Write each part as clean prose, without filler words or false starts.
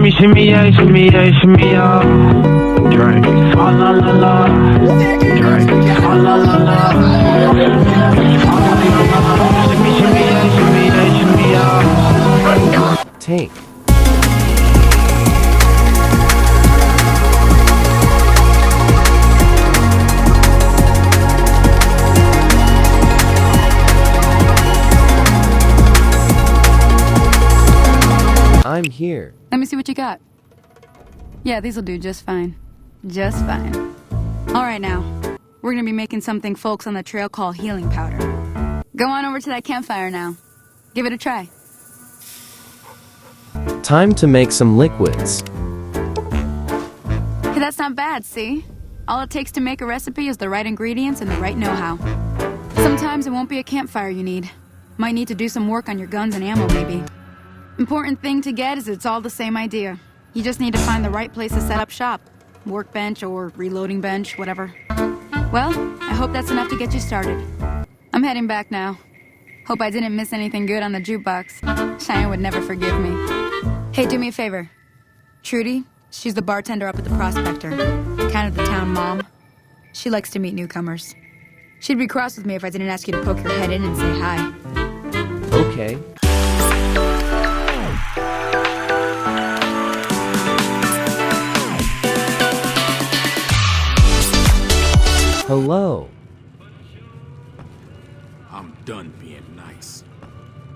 Shimmy, shimmy, yeah, shimmy, yeah, shimmy, yeah. Drink. Ah, la, la, la. Drink. Ah, la, la, la. Ah, la, la, la. Shimmy, shimmy, yeah, shimmy, yeah, shimmy, yeah. Take. I'm here. Let me see what you got. Yeah, these'll do just fine. Just fine. Alright now, we're gonna be making something folks on the trail call healing powder. Go on over to that campfire now. Give it a try. Time to make some liquids. Hey, that's not bad, see? All it takes to make a recipe is the right ingredients and the right know-how. Sometimes it won't be a campfire you need. Might need to do some work on your guns and ammo, maybe. Important thing to get is it's all the same idea. You just need to find the right place to set up shop. Workbench or reloading bench, whatever. Well, I hope that's enough to get you started. I'm heading back now. Hope I didn't miss anything good on the jukebox. Cheyenne would never forgive me. Hey, do me a favor. Trudy, she's the bartender up at the Prospector. Kind of the town mom. She likes to meet newcomers. She'd be cross with me if I didn't ask you to poke your head in and say hi. Okay. Hello. I'm done being nice.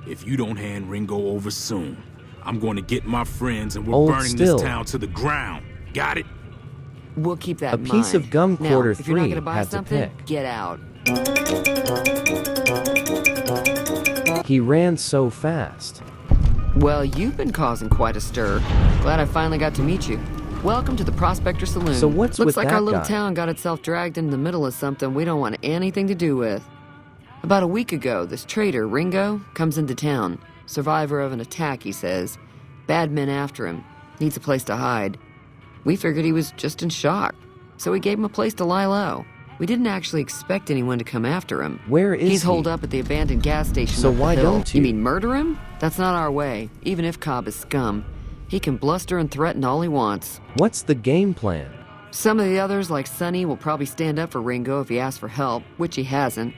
If you don't hand Ringo over soon, I'm going to get my friends and we're Hold burning still. this town to the ground. Got it? We'll keep that A in piece mind. of gum Now, quarter if you're not 3 gonna buy had to something, pick. get out. He ran so fast. Well, you've been causing quite a stir. Glad I finally got to meet you. Welcome to the Prospector Saloon. So what's Looks with like that our little guy? town got itself dragged into the middle of something we don't want anything to do with. About a week ago, this traitor, Ringo, comes into town. Survivor of an attack, he says. Bad men after him. Needs a place to hide. We figured he was just in shock, so we gave him a place to lie low. We didn't actually expect anyone to come after him. Where is He's he? holed up at the abandoned gas station. So up the why hill. don't you? You mean murder him? That's not our way, even if Cobb is scum. He can bluster and threaten all he wants. What's the game plan? Some of the others, like Sonny, will probably stand up for Ringo if he asks for help, which he hasn't.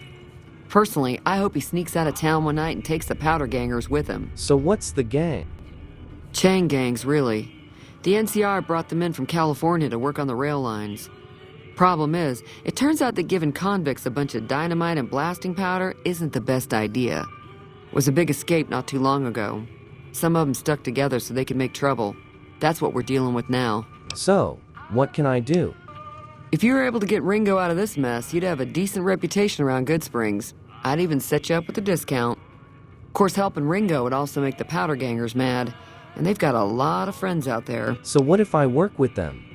Personally, I hope he sneaks out of town one night and takes the powder gangers with him. So what's the gang? Chain gangs, really. The NCR brought them in from California to work on the rail lines. Problem is, it turns out that giving convicts a bunch of dynamite and blasting powder isn't the best idea. It was a big escape not too long ago. Some of them stuck together so they could make trouble. That's what we're dealing with now. So, what can I do? If you were able to get Ringo out of this mess, you'd have a decent reputation around Goodsprings. I'd even set you up with a discount. Of course, helping Ringo would also make the powder gangers mad, and they've got a lot of friends out there. So what if I work with them?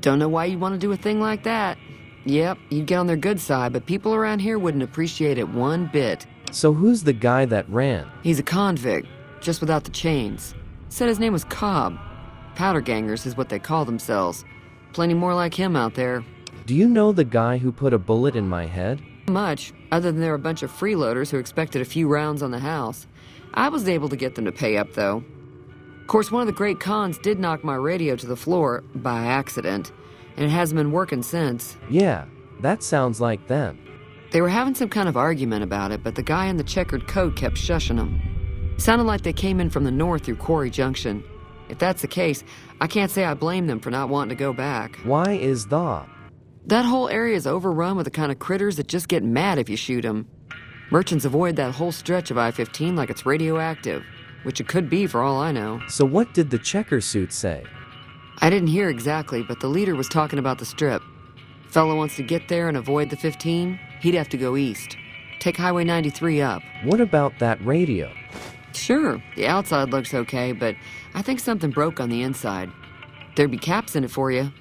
Don't know why you'd want to do a thing like that. Yep, you'd get on their good side, but people around here wouldn't appreciate it one bit. So who's the guy that ran? He's a convict, just without the chains. Said his name was Cobb. Powder gangers is what they call themselves. Plenty more like him out there. Do you know the guy who put a bullet in my head? Much, other than they're a bunch of freeloaders who expected a few rounds on the house. I was able to get them to pay up, though. Of course, one of the great cons did knock my radio to the floor, by accident, and it hasn't been working since. Yeah, that sounds like them. They were having some kind of argument about it, but the guy in the checkered coat kept shushing them. Sounded like they came in from the north through Quarry Junction. If that's the case, I can't say I blame them for not wanting to go back. Why is that? That whole area is overrun with the kind of critters that just get mad if you shoot them. Merchants avoid that whole stretch of I-15 like it's radioactive, which it could be for all I know. So what did the checker suit say? I didn't hear exactly, but the leader was talking about the strip. Fellow wants to get there and avoid the 15, he'd have to go east. Take Highway 93 up. What about that radio? Sure, the outside looks okay, but I think something broke on the inside. There'd be caps in it for you.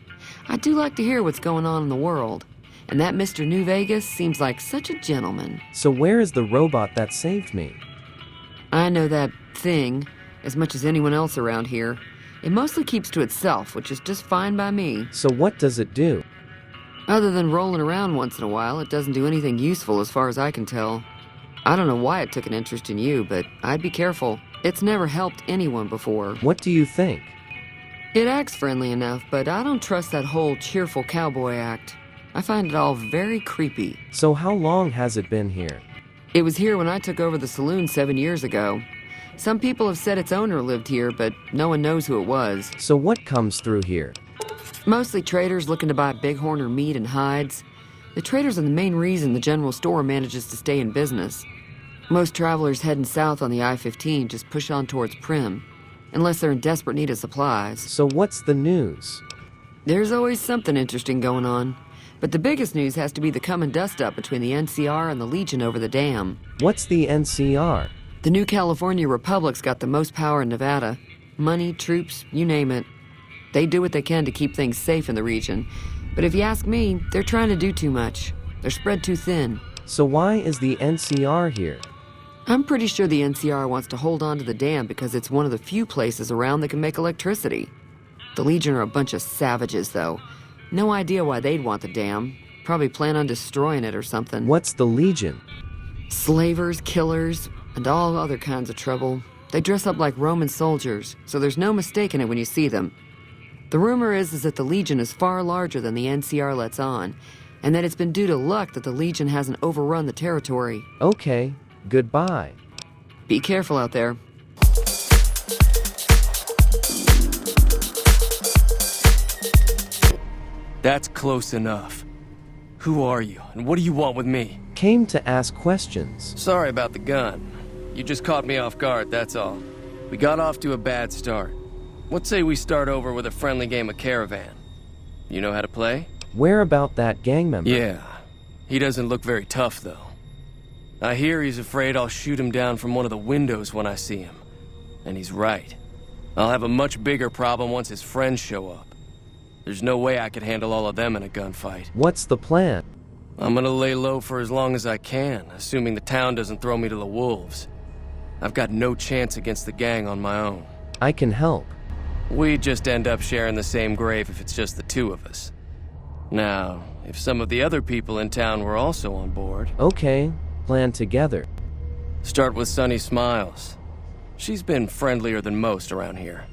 I do like to hear what's going on in the world. And that Mr. New Vegas seems like such a gentleman. So where is the robot that saved me? I know that thing as much as anyone else around here. It mostly keeps to itself, which is just fine by me. So what does it do? Other than rolling around once in a while, it doesn't do anything useful as far as I can tell. I don't know why it took an interest in you, but I'd be careful. It's never helped anyone before. What do you think? It acts friendly enough, but I don't trust that whole cheerful cowboy act. I find it all very creepy. So how long has it been here? It was here when I took over the saloon 7 years ago. Some people have said its owner lived here, but no one knows who it was. So what comes through here? Mostly traders looking to buy bighorn or meat and hides. The traders are the main reason the general store manages to stay in business. Most travelers heading south on the I-15 just push on towards Primm, unless they're in desperate need of supplies. So what's the news? There's always something interesting going on. But the biggest news has to be the coming dust-up between the NCR and the Legion over the dam. What's the NCR? The new California Republic's got the most power in Nevada. Money, troops, you name it. They do what they can to keep things safe in the region. But if you ask me, they're trying to do too much. They're spread too thin. So why is the NCR here? I'm pretty sure the NCR wants to hold on to the dam because it's one of the few places around that can make electricity. The Legion are a bunch of savages, though. No idea why they'd want the dam. Probably plan on destroying it or something. What's the Legion? Slavers, killers, and all other kinds of trouble. They dress up like Roman soldiers, so there's no mistaking it when you see them. The rumor is that the Legion is far larger than the NCR lets on, and that it's been due to luck that the Legion hasn't overrun the territory. Okay, goodbye. Be careful out there. That's close enough. Who are you, and what do you want with me? Came to ask questions. Sorry about the gun. You just caught me off guard, that's all. We got off to a bad start. Let's say we start over with a friendly game of Caravan. You know how to play? Where about that gang member? Yeah. He doesn't look very tough, though. I hear he's afraid I'll shoot him down from one of the windows when I see him. And he's right. I'll have a much bigger problem once his friends show up. There's no way I could handle all of them in a gunfight. What's the plan? I'm gonna lay low for as long as I can, assuming the town doesn't throw me to the wolves. I've got no chance against the gang on my own. I can help. We'd just end up sharing the same grave if it's just the two of us. Now, if some of the other people in town were also on board... Okay, plan together. Start with Sunny Smiles. She's been friendlier than most around here.